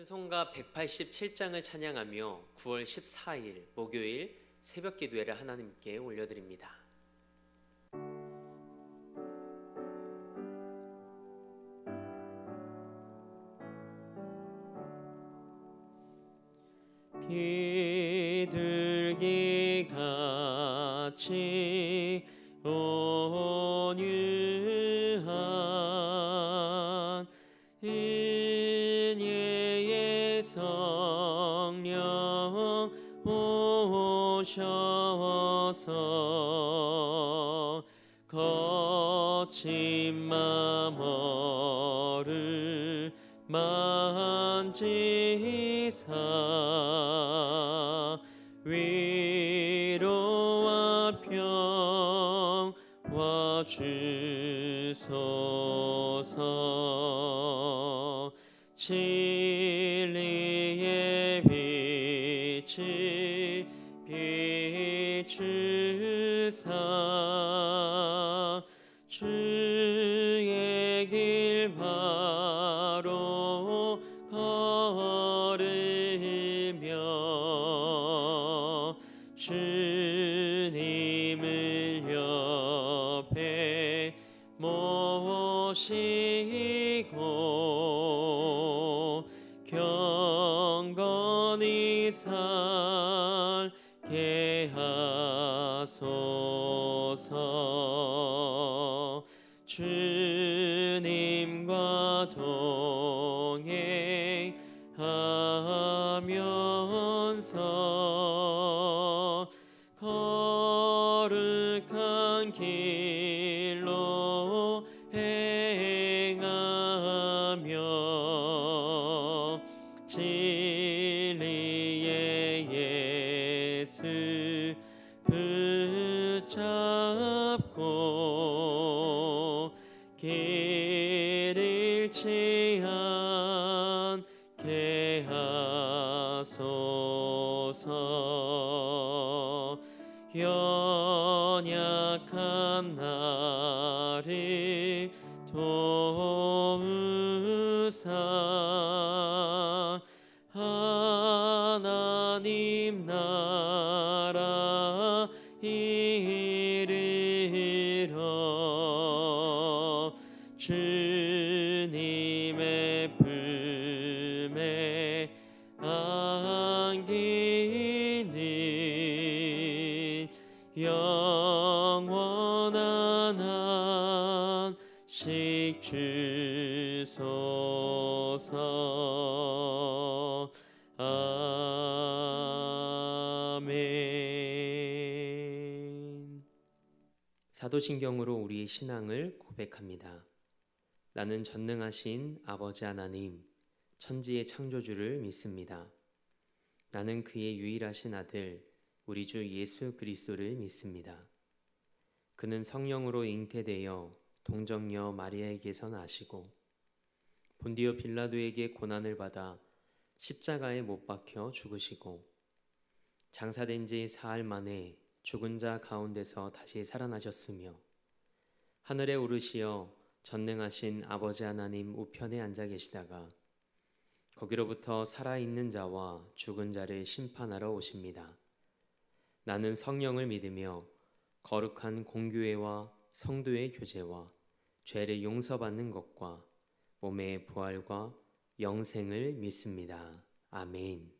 찬송가 187장을 찬양하며 9월 14일 목요일 새벽 기도회를 하나님께 올려드립니다. 비둘기같이 온유한 은혜의 성령 오셔서 거친 마음을 만지사 위로와 평화 주소서. 진리의 빛이 비추사 주의 길 바로 걸으며 주님을 옆에 모시고 경건히 살게 하소서. 주님과 동행하면서 거룩한 길로 행하며 진리의 예수 붙잡고 길 잃지 않게 하소서. 연약한 나를 도우사 하나님 나라 이르러 주님의 품에 안기는 영원한 안식 주소서. 아멘. 사도신경으로 우리의 신앙을 고백합니다. 나는 전능하신 아버지 하나님, 천지의 창조주를 믿습니다. 나는 그의 유일하신 아들, 우리 주 예수 그리스도를 믿습니다. 그는 성령으로 잉태되어 동정녀 마리아에게서 나시고 본디오 빌라도에게 고난을 받아 십자가에 못 박혀 죽으시고 장사된 지 사흘 만에 죽은 자 가운데서 다시 살아나셨으며 하늘에 오르시어 전능하신 아버지 하나님 우편에 앉아 계시다가 거기로부터 살아있는 자와 죽은 자를 심판하러 오십니다. 나는 성령을 믿으며 거룩한 공교회와 성도의 교제와 죄를 용서받는 것과 몸의 부활과 영생을 믿습니다. 아멘.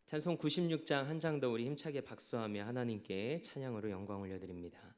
찬송 96장 한 장 더 우리 힘차게 박수하며 하나님께 찬양으로 영광 올려드립니다.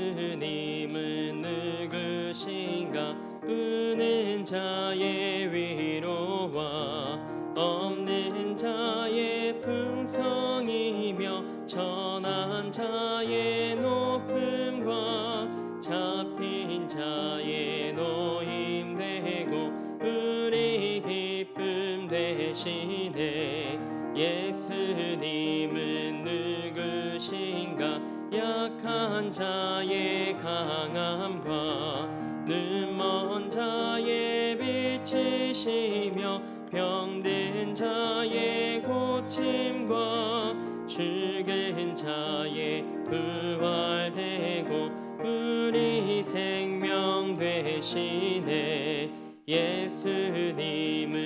예수님은 누구신가? 우는 자의 위로와 없는 자의 풍성이며 천한 자의 높음과 잡힌 자의 노임되고 우리 기쁨 되시네. 예수님은 누구신가? 약한 자의 강함과 눈먼 자의 빛이시며 병든 자의 고침과 죽은 자의 부활되고 우리 생명 되시네. 예수님은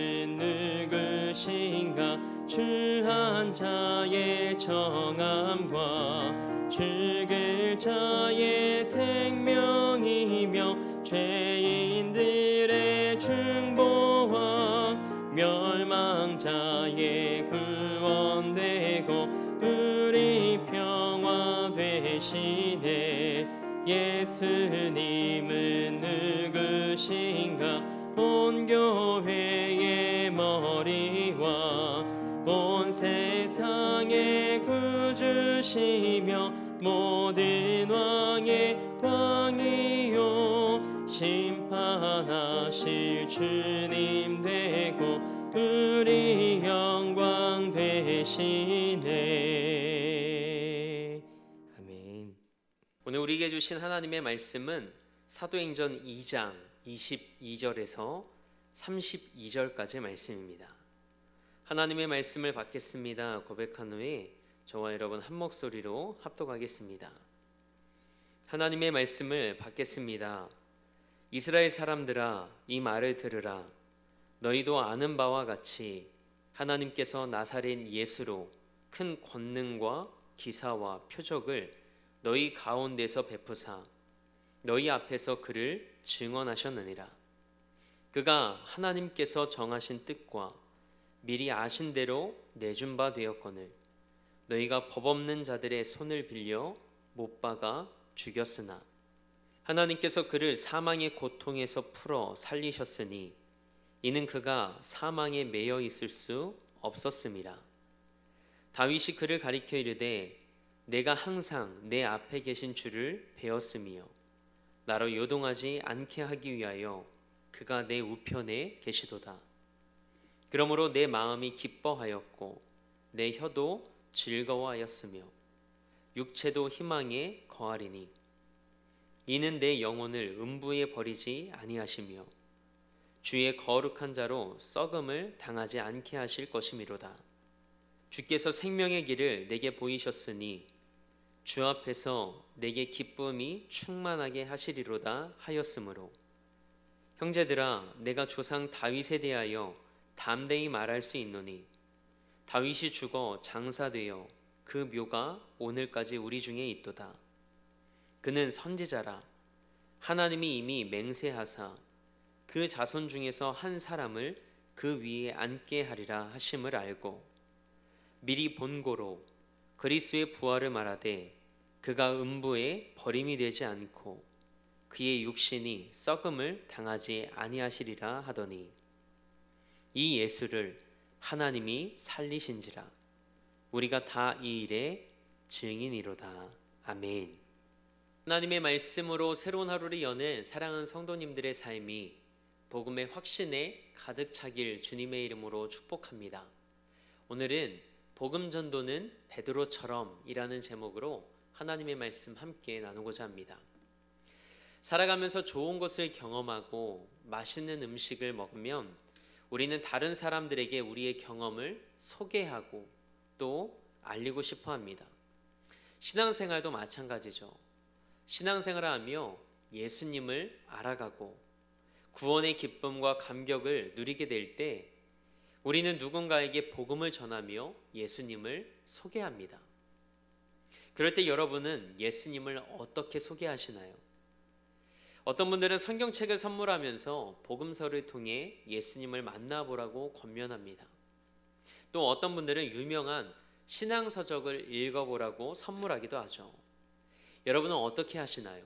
누구신가? 주 한 자의 정함과 죽을 자의 생명이며 죄인들의 중보와 멸망자의 구원되고 우리 평화 되시네. 예수님은 누구신가? 온 교회의 머리와 온 세상의 구주시며 모든 왕의 왕이요 심판하실 주님 되고 우리 영광 되시네. 아멘. 오늘 우리에게 주신 하나님의 말씀은 사도행전 2장 22절에서 32절까지의 말씀입니다. 하나님의 말씀을 받겠습니다 고백한 후에 저와 여러분 한 목소리로 합독하겠습니다. 하나님의 말씀을 받겠습니다. 이스라엘 사람들아, 이 말을 들으라. 너희도 아는 바와 같이 하나님께서 나사렛 예수로 큰 권능과 기사와 표적을 너희 가운데서 베푸사 너희 앞에서 그를 증언하셨느니라. 그가 하나님께서 정하신 뜻과 미리 아신 대로 내준 바 되었거늘 너희가 법 없는 자들의 손을 빌려 못 박아 죽였으나 하나님께서 그를 사망의 고통에서 풀어 살리셨으니 이는 그가 사망에 매여 있을 수 없었음이라. 다윗이 그를 가리켜 이르되 내가 항상 내 앞에 계신 주를 배웠으며 나로 요동하지 않게 하기 위하여 그가 내 우편에 계시도다. 그러므로 내 마음이 기뻐하였고 내 혀도 즐거워하였으며 육체도 희망에 거하리니 이는 내 영혼을 음부에 버리지 아니하시며 주의 거룩한 자로 썩음을 당하지 않게 하실 것이미로다. 주께서 생명의 길을 내게 보이셨으니 주 앞에서 내게 기쁨이 충만하게 하시리로다 하였으므로 형제들아, 내가 조상 다윗에 대하여 담대히 말할 수 있노니 다윗이 죽어 장사되어 그 묘가 오늘까지 우리 중에 있도다. 그는 선지자라. 하나님이 이미 맹세하사 그 자손 중에서 한 사람을 그 위에 앉게 하리라 하심을 알고 미리 본고로 그리스도의 부활을 말하되 그가 음부에 버림이 되지 않고 그의 육신이 썩음을 당하지 아니하시리라 하더니 이 예수를 하나님이 살리신지라. 우리가 다 이 일의 증인이로다. 아멘. 하나님의 말씀으로 새로운 하루를 여는 사랑하는 성도님들의 삶이 복음의 확신에 가득 차길 주님의 이름으로 축복합니다. 오늘은 복음 전도는 베드로처럼 이라는 제목으로 하나님의 말씀 함께 나누고자 합니다. 살아가면서 좋은 것을 경험하고 맛있는 음식을 먹으면 우리는 다른 사람들에게 우리의 경험을 소개하고 또 알리고 싶어 합니다. 신앙생활도 마찬가지죠. 신앙생활을 하며 예수님을 알아가고 구원의 기쁨과 감격을 누리게 될 때 우리는 누군가에게 복음을 전하며 예수님을 소개합니다. 그럴 때 여러분은 예수님을 어떻게 소개하시나요? 어떤 분들은 성경책을 선물하면서 복음서를 통해 예수님을 만나보라고 권면합니다. 또 어떤 분들은 유명한 신앙서적을 읽어보라고 선물하기도 하죠. 여러분은 어떻게 하시나요?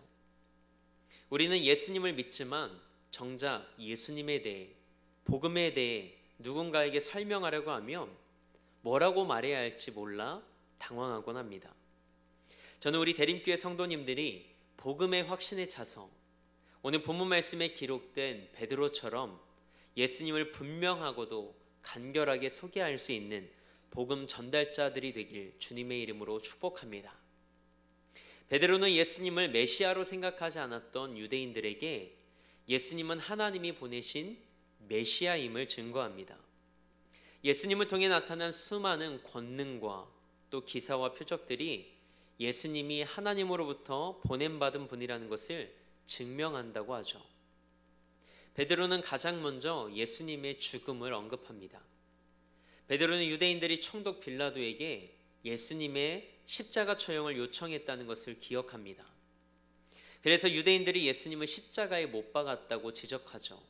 우리는 예수님을 믿지만 정작 예수님에 대해, 복음에 대해 누군가에게 설명하려고 하면 뭐라고 말해야 할지 몰라 당황하곤 합니다. 저는 우리 대림교회 성도님들이 복음의 확신에 차서 오늘 본문 말씀에 기록된 베드로처럼 예수님을 분명하고도 간결하게 소개할 수 있는 복음 전달자들이 되길 주님의 이름으로 축복합니다. 베드로는 예수님을 메시아로 생각하지 않았던 유대인들에게 예수님은 하나님이 보내신 메시아임을 증거합니다. 예수님을 통해 나타난 수많은 권능과 또 기사와 표적들이 예수님이 하나님으로부터 보냄받은 분이라는 것을 증명한다고 하죠. 베드로는 가장 먼저 예수님의 죽음을 언급합니다. 베드로는 유대인들이 총독 빌라도에게 예수님의 십자가 처형을 요청했다는 것을 기억합니다. 그래서 유대인들이 예수님을 십자가에 못 박았다고 지적하죠.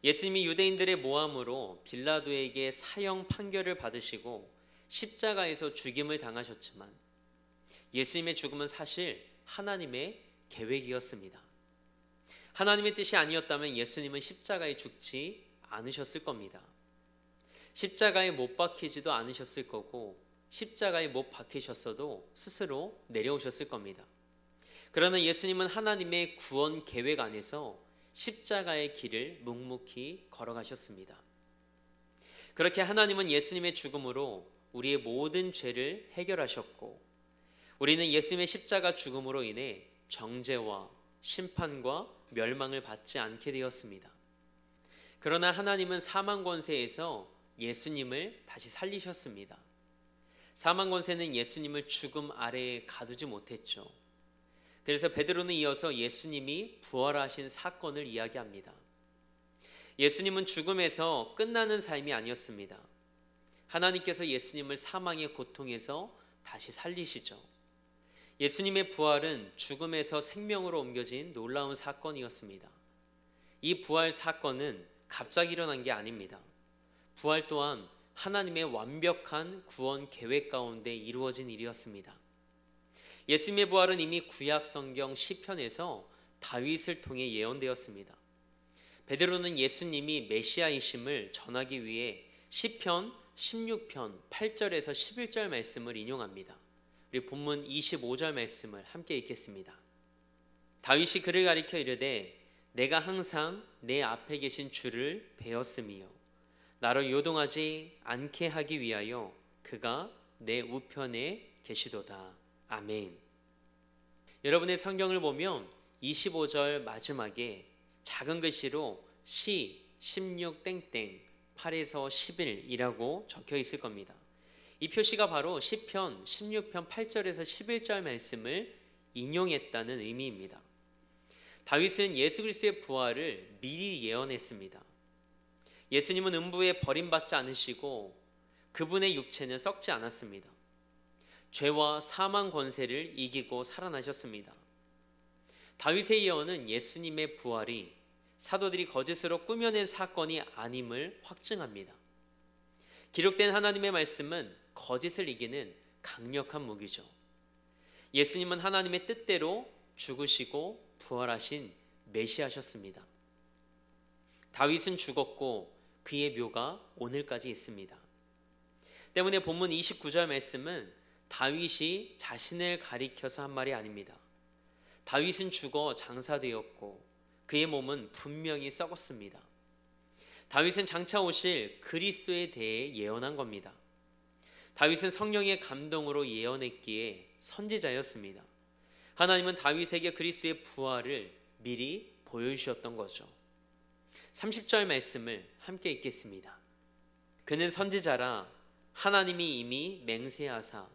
예수님이 유대인들의 모함으로 빌라도에게 사형 판결을 받으시고 십자가에서 죽임을 당하셨지만 예수님의 죽음은 사실 하나님의 계획이었습니다. 하나님의 뜻이 아니었다면 예수님은 십자가에 죽지 않으셨을 겁니다. 십자가에 못 박히지도 않으셨을 거고 십자가에 못 박히셨어도 스스로 내려오셨을 겁니다. 그러나 예수님은 하나님의 구원 계획 안에서 십자가의 길을 묵묵히 걸어가셨습니다. 그렇게 하나님은 예수님의 죽음으로 우리의 모든 죄를 해결하셨고 우리는 예수님의 십자가 죽음으로 인해 정죄와 심판과 멸망을 받지 않게 되었습니다. 그러나 하나님은 사망 권세에서 예수님을 다시 살리셨습니다. 사망 권세는 예수님을 죽음 아래에 가두지 못했죠. 그래서 베드로는 이어서 예수님이 부활하신 사건을 이야기합니다. 예수님은 죽음에서 끝나는 삶이 아니었습니다. 하나님께서 예수님을 사망의 고통에서 다시 살리시죠. 예수님의 부활은 죽음에서 생명으로 옮겨진 놀라운 사건이었습니다. 이 부활 사건은 갑자기 일어난 게 아닙니다. 부활 또한 하나님의 완벽한 구원 계획 가운데 이루어진 일이었습니다. 예수님의 부활은 이미 구약 성경 시편에서 다윗을 통해 예언되었습니다. 베드로는 예수님이 메시아이심을 전하기 위해 시편 16편 8절에서 11절 말씀을 인용합니다. 우리 본문 25절 말씀을 함께 읽겠습니다. 다윗이 그를 가리켜 이르되 내가 항상 내 앞에 계신 주를 배웠으며 나를 요동하지 않게 하기 위하여 그가 내 우편에 계시도다. 아멘. 여러분의 성경을 보면 25절 마지막에 작은 글씨로 시 16 땡땡 8에서 11이라고 적혀 있을 겁니다. 이 표시가 바로 시편 16편 8절에서 11절 말씀을 인용했다는 의미입니다. 다윗은 예수 그리스도의 부활을 미리 예언했습니다. 예수님은 음부에 버림받지 않으시고 그분의 육체는 썩지 않았습니다. 죄와 사망 권세를 이기고 살아나셨습니다. 다윗의 예언은 예수님의 부활이 사도들이 거짓으로 꾸며낸 사건이 아님을 확증합니다. 기록된 하나님의 말씀은 거짓을 이기는 강력한 무기죠. 예수님은 하나님의 뜻대로 죽으시고 부활하신 메시아셨습니다. 다윗은 죽었고 그의 묘가 오늘까지 있습니다. 때문에 본문 29절 말씀은 다윗이 자신을 가리켜서 한 말이 아닙니다. 다윗은 죽어 장사되었고 그의 몸은 분명히 썩었습니다. 다윗은 장차 오실 그리스도에 대해 예언한 겁니다. 다윗은 성령의 감동으로 예언했기에 선지자였습니다. 하나님은 다윗에게 그리스도의 부활을 미리 보여주셨던 거죠. 30절 말씀을 함께 읽겠습니다. 그는 선지자라 하나님이 이미 맹세하사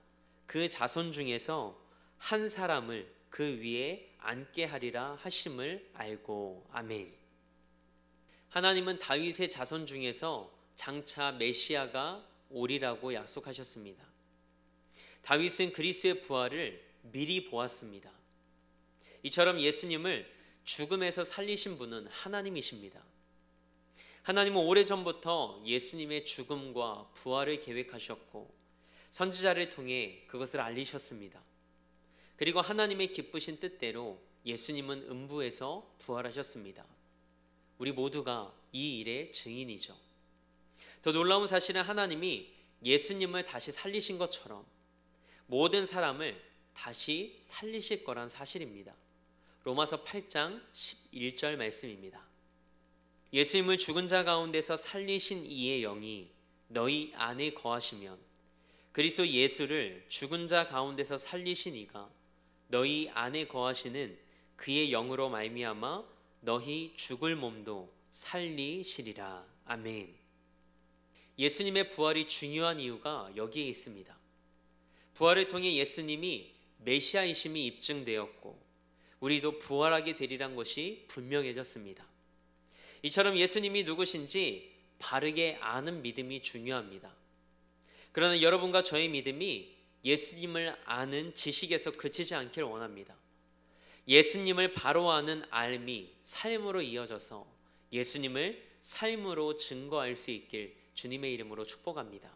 그 자손 중에서 한 사람을 그 위에 앉게 하리라 하심을 알고. 아멘. 하나님은 다윗의 자손 중에서 장차 메시아가 오리라고 약속하셨습니다. 다윗은 그리스도의 부활을 미리 보았습니다. 이처럼 예수님을 죽음에서 살리신 분은 하나님이십니다. 하나님은 오래전부터 예수님의 죽음과 부활을 계획하셨고 선지자를 통해 그것을 알리셨습니다. 그리고 하나님의 기쁘신 뜻대로 예수님은 음부에서 부활하셨습니다. 우리 모두가 이 일의 증인이죠. 더 놀라운 사실은 하나님이 예수님을 다시 살리신 것처럼 모든 사람을 다시 살리실 거란 사실입니다. 로마서 8장 11절 말씀입니다. 예수님을 죽은 자 가운데서 살리신 이의 영이 너희 안에 거하시면 그리스도 예수를 죽은 자 가운데서 살리신 이가 너희 안에 거하시는 그의 영으로 말미암아 너희 죽을 몸도 살리시리라. 아멘. 예수님의 부활이 중요한 이유가 여기에 있습니다. 부활을 통해 예수님이 메시아이심이 입증되었고 우리도 부활하게 되리란 것이 분명해졌습니다. 이처럼 예수님이 누구신지 바르게 아는 믿음이 중요합니다. 그러나 여러분과 저의 믿음이 예수님을 아는 지식에서 그치지 않기를 원합니다. 예수님을 바로 아는 알미 삶으로 이어져서 예수님을 삶으로 증거할 수 있길 주님의 이름으로 축복합니다.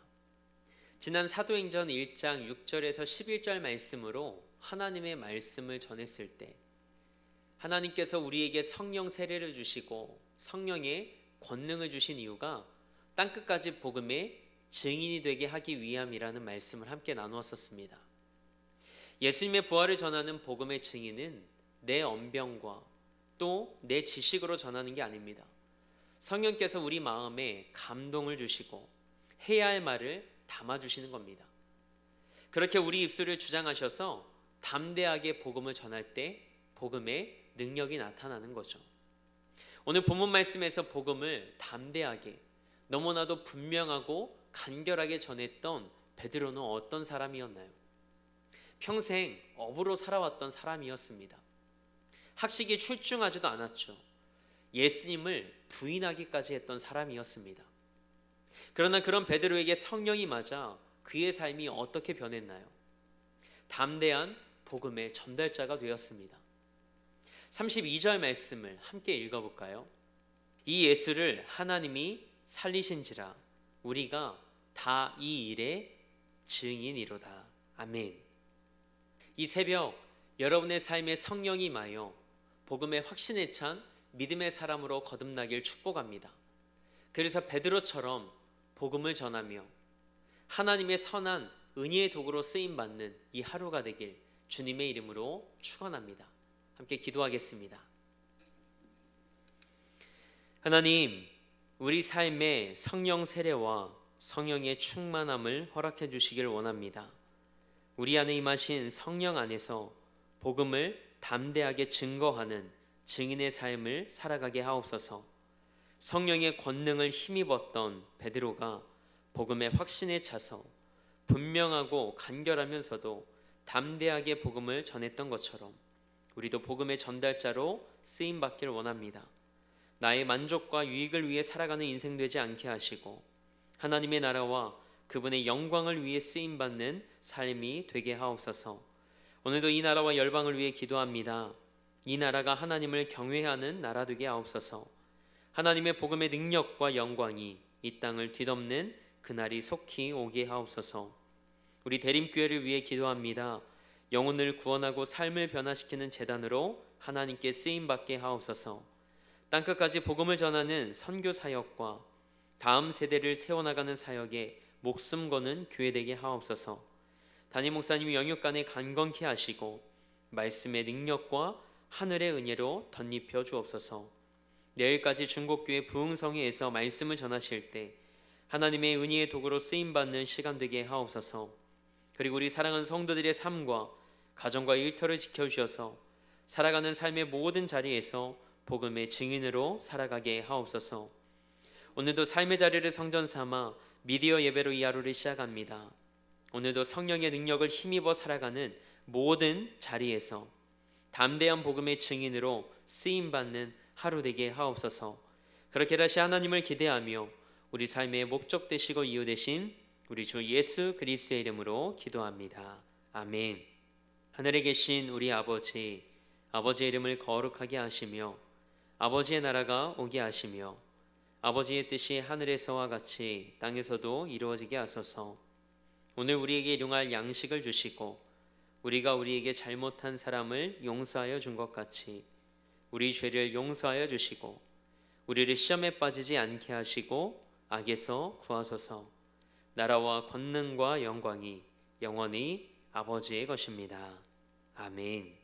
지난 사도행전 1장 6절에서 11절 말씀으로 하나님의 말씀을 전했을 때 하나님께서 우리에게 성령 세례를 주시고 성령의 권능을 주신 이유가 땅끝까지 복음의 증인이 되게 하기 위함이라는 말씀을 함께 나누었었습니다. 예수님의 부활을 전하는 복음의 증인은 내 언변과 또 내 지식으로 전하는 게 아닙니다. 성령께서 우리 마음에 감동을 주시고 해야 할 말을 담아주시는 겁니다. 그렇게 우리 입술을 주장하셔서 담대하게 복음을 전할 때 복음의 능력이 나타나는 거죠. 오늘 본문 말씀에서 복음을 담대하게 너무나도 분명하고 간결하게 전했던 베드로는 어떤 사람이었나요? 평생 어부로 살아왔던 사람이었습니다. 학식이 출중하지도 않았죠. 예수님을 부인하기까지 했던 사람이었습니다. 그러나 그런 베드로에게 성령이 맞아 그의 삶이 어떻게 변했나요? 담대한 복음의 전달자가 되었습니다. 32절 말씀을 함께 읽어볼까요? 이 예수를 하나님이 살리신지라 우리가 다 이 일의 증인이로다. 아멘. 이 새벽 여러분의 삶에 성령이 임하여 복음의 확신에 찬 믿음의 사람으로 거듭나길 축복합니다. 그래서 베드로처럼 복음을 전하며 하나님의 선한 은혜의 도구로 쓰임받는 이 하루가 되길 주님의 이름으로 축원합니다. 함께 기도하겠습니다. 하나님, 우리 삶에 성령 세례와 성령의 충만함을 허락해 주시길 원합니다. 우리 안에 임하신 성령 안에서 복음을 담대하게 증거하는 증인의 삶을 살아가게 하옵소서. 성령의 권능을 힘입었던 베드로가 복음의 확신에 차서 분명하고 간결하면서도 담대하게 복음을 전했던 것처럼 우리도 복음의 전달자로 쓰임받기를 원합니다. 나의 만족과 유익을 위해 살아가는 인생 되지 않게 하시고 하나님의 나라와 그분의 영광을 위해 쓰임받는 삶이 되게 하옵소서. 오늘도 이 나라와 열방을 위해 기도합니다. 이 나라가 하나님을 경외하는 나라 되게 하옵소서. 하나님의 복음의 능력과 영광이 이 땅을 뒤덮는 그날이 속히 오게 하옵소서. 우리 대림교회를 위해 기도합니다. 영혼을 구원하고 삶을 변화시키는 재단으로 하나님께 쓰임받게 하옵소서. 땅끝까지 복음을 전하는 선교 사역과 다음 세대를 세워나가는 사역에 목숨 거는 교회 되게 하옵소서. 담임 목사님이 영육간에 강건케 하시고 말씀의 능력과 하늘의 은혜로 덧입혀 주옵소서. 내일까지 중국교회 부흥성회에서 말씀을 전하실 때 하나님의 은혜의 도구로 쓰임받는 시간 되게 하옵소서. 그리고 우리 사랑하는 성도들의 삶과 가정과 일터를 지켜주셔서 살아가는 삶의 모든 자리에서 복음의 증인으로 살아가게 하옵소서. 오늘도 삶의 자리를 성전 삼아 미디어 예배로 이 하루를 시작합니다. 오늘도 성령의 능력을 힘입어 살아가는 모든 자리에서 담대한 복음의 증인으로 쓰임받는 하루 되게 하옵소서. 그렇게 다시 하나님을 기대하며 우리 삶의 목적 되시고 이유 되신 우리 주 예수 그리스도의 이름으로 기도합니다. 아멘. 하늘에 계신 우리 아버지, 아버지의 이름을 거룩하게 하시며 아버지의 나라가 오게 하시며 아버지의 뜻이 하늘에서와 같이 땅에서도 이루어지게 하소서. 오늘 우리에게 일용할 양식을 주시고 우리가 우리에게 잘못한 사람을 용서하여 준 것 같이 우리 죄를 용서하여 주시고 우리를 시험에 빠지지 않게 하시고 악에서 구하소서. 나라와 권능과 영광이 영원히 아버지의 것입니다. 아멘.